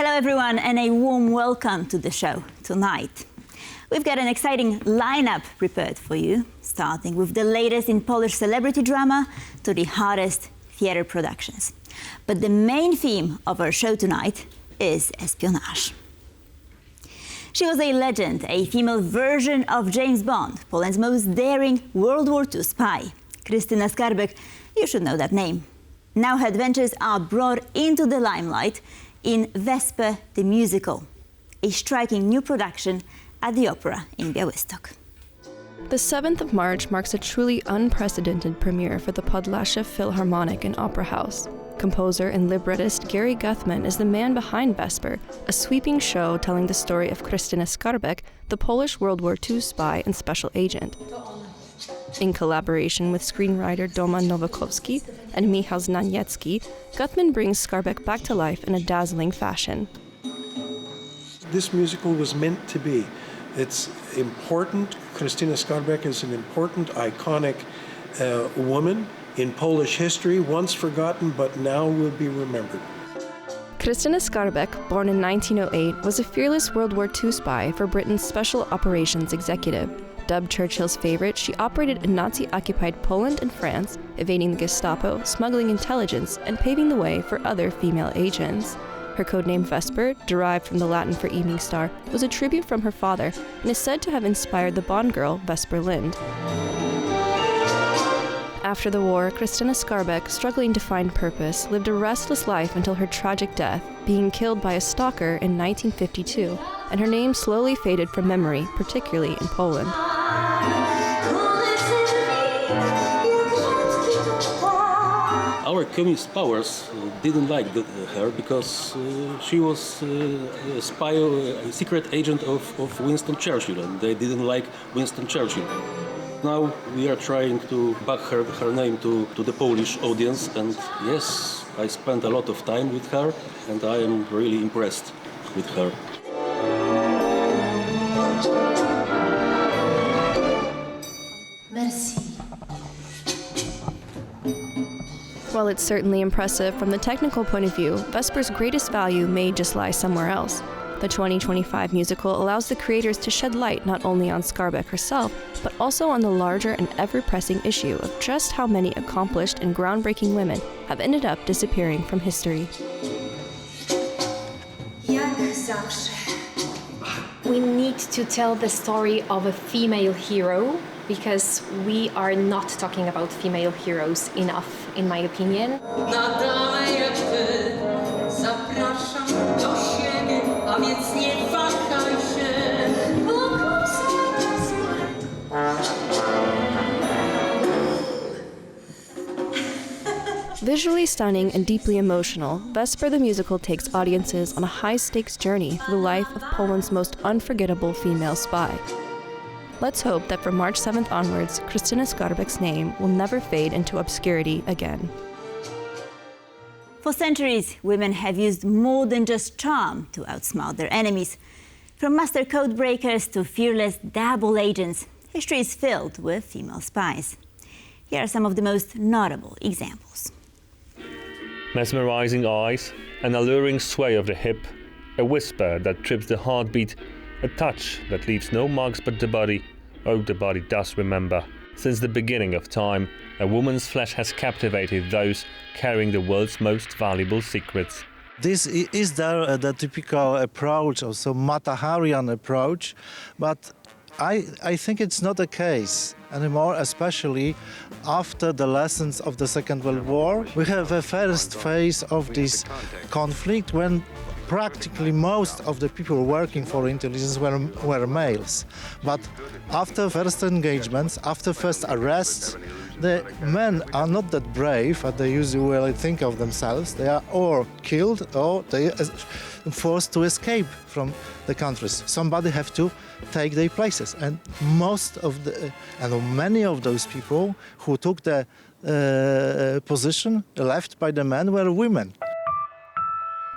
Hello everyone and a warm welcome to the show tonight. We've got an exciting lineup prepared for you, starting with the latest in Polish celebrity drama to the hottest theatre productions. But the main theme of our show tonight is espionage. She was a legend, a female version of James Bond, Poland's most daring World War II spy. Krystyna Skarbek, you should know that name. Now her adventures are brought into the limelight in Vesper the musical, a striking new production at the opera in Białystok. The 7th of March marks a truly unprecedented premiere for the Podlasie Philharmonic and Opera House. Composer and librettist Gary Guthman is the man behind Vesper, a sweeping show telling the story of Krystyna Skarbek, the Polish World War II spy and special agent. In collaboration with screenwriter Doman Nowakowski and Michał Znaniecki, Guthman brings Skarbek back to life in a dazzling fashion. This musical was meant to be. It's important. Krystyna Skarbek is an important, iconic woman in Polish history, once forgotten, but now will be remembered. Krystyna Skarbek, born in 1908, was a fearless World War II spy for Britain's Special Operations Executive. Dubbed Churchill's favorite, she operated in Nazi-occupied Poland and France, evading the Gestapo, smuggling intelligence, and paving the way for other female agents. Her codename Vesper, derived from the Latin for evening star, was a tribute from her father and is said to have inspired the Bond girl Vesper Lind. After the war, Krystyna Skarbek, struggling to find purpose, lived a restless life until her tragic death, being killed by a stalker in 1952, and her name slowly faded from memory, particularly in Poland. Our communist powers didn't like her because she was a spy, a secret agent of Winston Churchill, and they didn't like Winston Churchill. Now we are trying to back her name to the Polish audience, and yes, I spent a lot of time with her, and I am really impressed with her. Merci. While it's certainly impressive from the technical point of view, Vesper's greatest value may just lie somewhere else. The 2025 musical allows the creators to shed light not only on Skarbek herself, but also on the larger and ever-pressing issue of just how many accomplished and groundbreaking women have ended up disappearing from history. Jak zawsze. We need to tell the story of a female hero because we are not talking about female heroes enough, in my opinion. Visually stunning and deeply emotional, Vesper the musical takes audiences on a high-stakes journey through the life of Poland's most unforgettable female spy. Let's hope that from March 7th onwards, Krystyna Skarbek's name will never fade into obscurity again. For centuries, women have used more than just charm to outsmart their enemies. From master codebreakers to fearless double agents, history is filled with female spies. Here are some of the most notable examples. Mesmerizing eyes, an alluring sway of the hip, a whisper that trips the heartbeat, a touch that leaves no marks but the body. Oh, the body does remember. Since the beginning of time, a woman's flesh has captivated those carrying the world's most valuable secrets. This is the typical approach, also Mataharian approach, but I think it's not the case anymore, especially after the lessons of the Second World War. We have a first phase of this conflict when practically most of the people working for intelligence were males. But after first engagements, after first arrests, the men are not that brave as they usually think of themselves. They are or killed or they are forced to escape from the countries. Somebody have to take their places, and many of those people who took the position left by the men were women.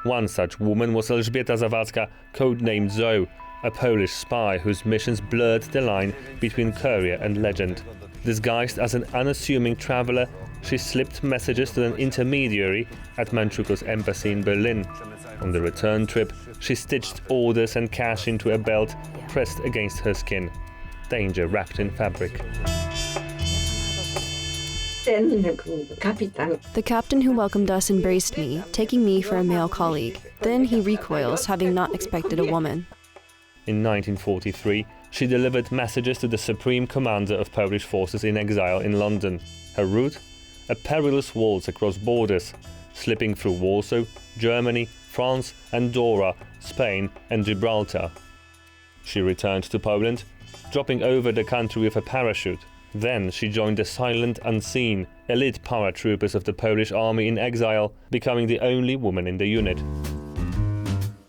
One such woman was Elżbieta Zawadzka, codenamed Zoe, a Polish spy whose missions blurred the line between courier and legend. Disguised as an unassuming traveler, she slipped messages to an intermediary at Manchukuo's embassy in Berlin. On the return trip, she stitched orders and cash into a belt pressed against her skin. Danger wrapped in fabric. The captain who welcomed us embraced me, taking me for a male colleague. Then he recoils, having not expected a woman. In 1943, she delivered messages to the Supreme Commander of Polish forces in exile in London. Her route? A perilous waltz across borders, slipping through Warsaw, Germany, France, Andorra, Spain and Gibraltar. She returned to Poland, dropping over the country with a parachute. Then she joined the silent, unseen, elite paratroopers of the Polish army in exile, becoming the only woman in the unit.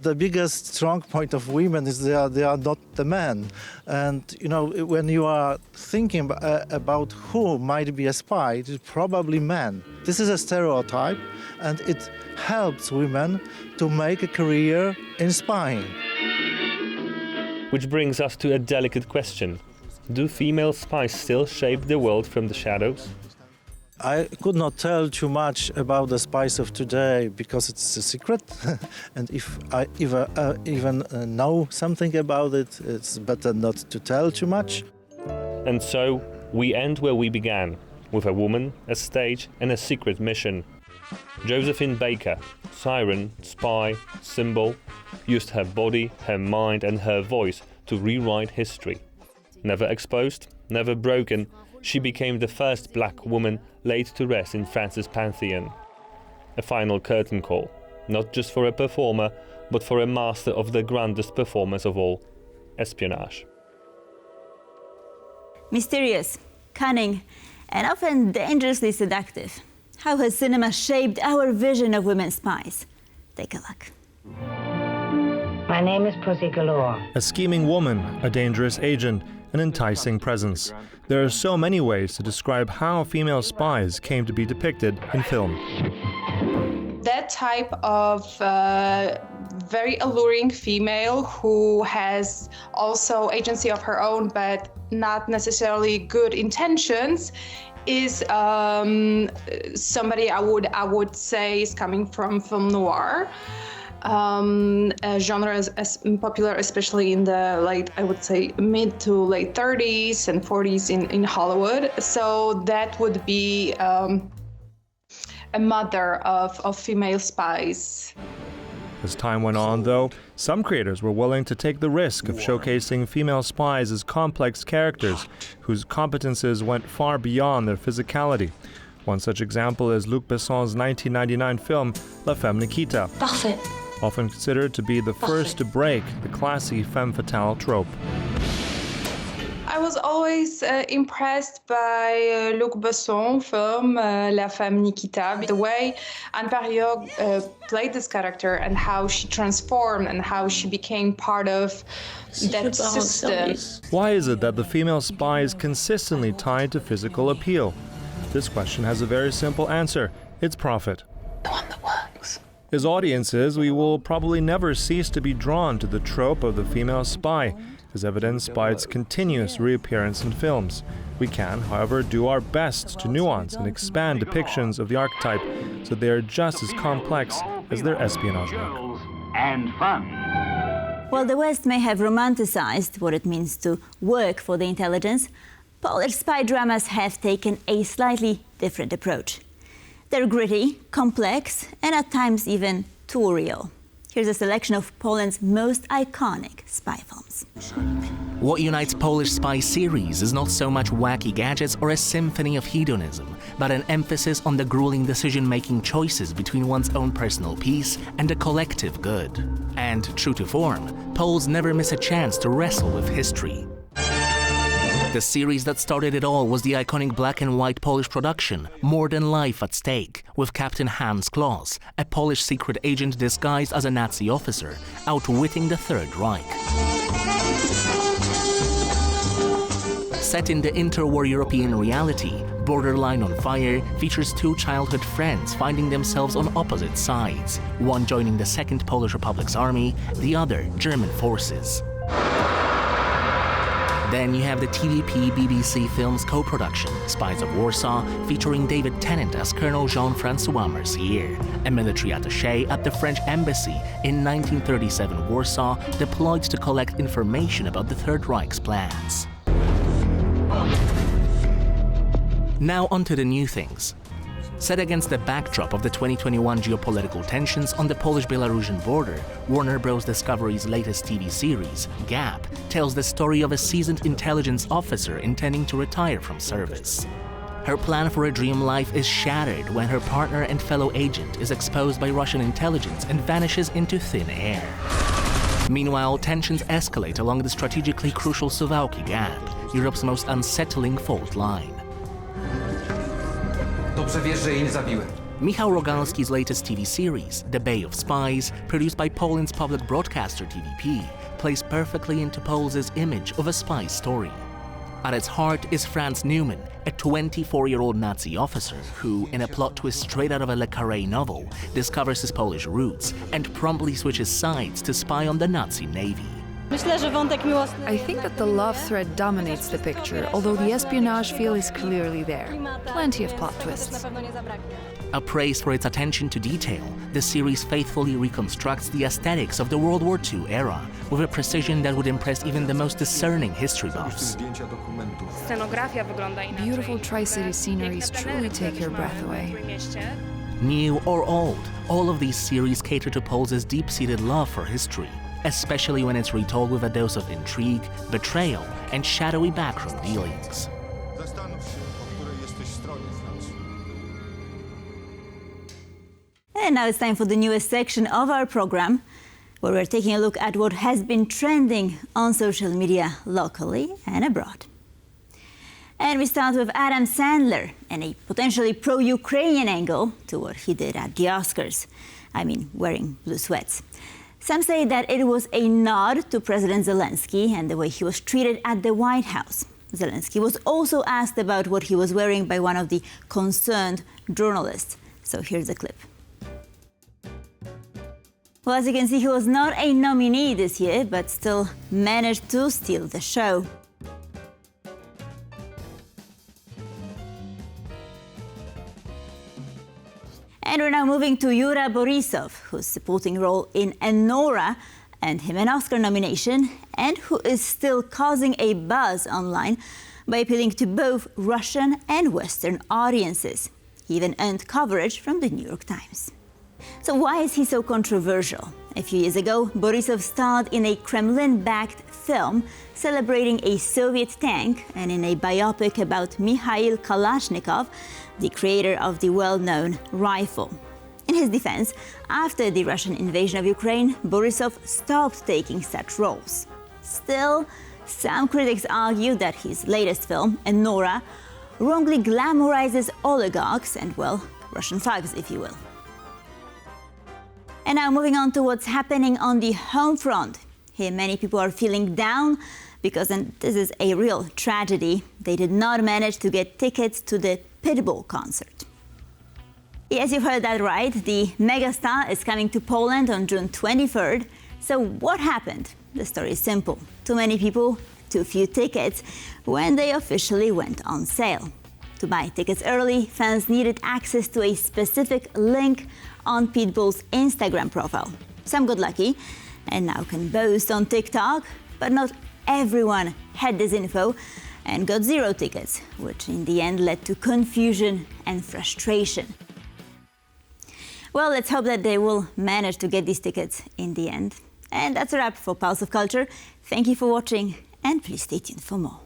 The biggest strong point of women is they are not the men. And, you know, when you are thinking about who might be a spy, it is probably men. This is a stereotype, and it helps women to make a career in spying. Which brings us to a delicate question. Do female spies still shape the world from the shadows? I could not tell too much about the spies of today because it's a secret. And if I even know something about it, it's better not to tell too much. And so, we end where we began, with a woman, a stage and a secret mission. Josephine Baker, siren, spy, symbol, used her body, her mind and her voice to rewrite history. Never exposed, never broken, she became the first black woman laid to rest in France's Pantheon. A final curtain call, not just for a performer, but for a master of the grandest performance of all, espionage. Mysterious, cunning, and often dangerously seductive. How has cinema shaped our vision of women spies? Take a look. My name is Pussy Galore. A scheming woman, a dangerous agent, an enticing presence. There are so many ways to describe how female spies came to be depicted in film. That type of very alluring female who has also agency of her own but not necessarily good intentions is somebody I would say is coming from film noir. A genre as popular, especially in the mid to late 30s and 40s in Hollywood. So that would be a mother of female spies. As time went on, though, some creators were willing to take the risk of showcasing female spies as complex characters whose competences went far beyond their physicality. One such example is Luc Besson's 1999 film La Femme Nikita. Parfait. Often considered to be the first to break the classy femme fatale trope. I was always impressed by Luc Besson's film La Femme Nikita. The way Anne Parillaud played this character and how she transformed and how she became part of that system. Why is it that the female spy is consistently tied to physical appeal? This question has a very simple answer. It's profit. The one that works. As audiences, we will probably never cease to be drawn to the trope of the female spy, as evidenced by its continuous reappearance in films. We can, however, do our best to nuance and expand depictions of the archetype so they are just as complex as their espionage work. And fun. While the West may have romanticized what it means to work for the intelligence, Polish spy dramas have taken a slightly different approach. They're gritty, complex, and at times even too real. Here's a selection of Poland's most iconic spy films. What unites Polish spy series is not so much wacky gadgets or a symphony of hedonism, but an emphasis on the grueling decision-making choices between one's own personal peace and the collective good. And, true to form, Poles never miss a chance to wrestle with history. The series that started it all was the iconic black and white Polish production, More Than Life at Stake, with Captain Hans Kloss, a Polish secret agent disguised as a Nazi officer, outwitting the Third Reich. Set in the interwar European reality, Borderline on Fire features two childhood friends finding themselves on opposite sides, one joining the Second Polish Republic's army, the other German forces. Then you have the TVP-BBC Films co-production, Spies of Warsaw, featuring David Tennant as Colonel Jean-François Mercier, a military attaché at the French embassy in 1937 Warsaw, deployed to collect information about the Third Reich's plans. Now onto the new things. Set against the backdrop of the 2021 geopolitical tensions on the Polish-Belarusian border, Warner Bros. Discovery's latest TV series, Gap, tells the story of a seasoned intelligence officer intending to retire from service. Her plan for a dream life is shattered when her partner and fellow agent is exposed by Russian intelligence and vanishes into thin air. Meanwhile, tensions escalate along the strategically crucial Suwałki Gap, Europe's most unsettling fault line. Dobrze wiesz, że jej nie zabiłem. Michał Rogalski's latest TV series, The Bay of Spies, produced by Poland's public broadcaster TVP, plays perfectly into Pols's image of a spy story. At its heart is Franz Neumann, a 24-year-old Nazi officer who, in a plot twist straight out of a Le Carré novel, discovers his Polish roots and promptly switches sides to spy on the Nazi Navy. I think that the love thread dominates the picture, although the espionage feel is clearly there. Plenty of plot twists. Appraised for its attention to detail, the series faithfully reconstructs the aesthetics of the World War II era with a precision that would impress even the most discerning history buffs. Beautiful Tri-City sceneries truly take your breath away. New or old, all of these series cater to Pols's deep-seated love for history, especially when it's retold with a dose of intrigue, betrayal, and shadowy backroom dealings. And now it's time for the newest section of our program, where we're taking a look at what has been trending on social media locally and abroad. And we start with Adam Sandler and a potentially pro-Ukrainian angle to what he did at the Oscars. I mean, wearing blue sweats. Some say that it was a nod to President Zelensky and the way he was treated at the White House. Zelensky was also asked about what he was wearing by one of the concerned journalists. So here's a clip. Well, as you can see, he was not a nominee this year, but still managed to steal the show. And we're now moving to Yura Borisov, whose supporting role in Enora earned him an Oscar nomination, and who is still causing a buzz online by appealing to both Russian and Western audiences. He even earned coverage from the New York Times. So why is he so controversial? A few years ago, Borisov starred in a Kremlin-backed film celebrating a Soviet tank and in a biopic about Mikhail Kalashnikov, the creator of the well-known rifle. In his defense, after the Russian invasion of Ukraine, Borisov stopped taking such roles. Still, some critics argue that his latest film, Enora, wrongly glamorizes oligarchs and, well, Russian thugs, if you will. And now moving on to what's happening on the home front. Here many people are feeling down because, and this is a real tragedy, they did not manage to get tickets to the Pitbull concert. Yes, you've heard that right. The megastar is coming to Poland on June 23rd. So what happened? The story is simple. Too many people, too few tickets when they officially went on sale. To buy tickets early, fans needed access to a specific link on Pitbull's Instagram profile. Some got lucky and now can boast on TikTok, but not everyone had this info and got 0 tickets, which in the end led to confusion and frustration. Well, let's hope that they will manage to get these tickets in the end. And that's a wrap for Pulse of Culture. Thank you for watching, and please stay tuned for more.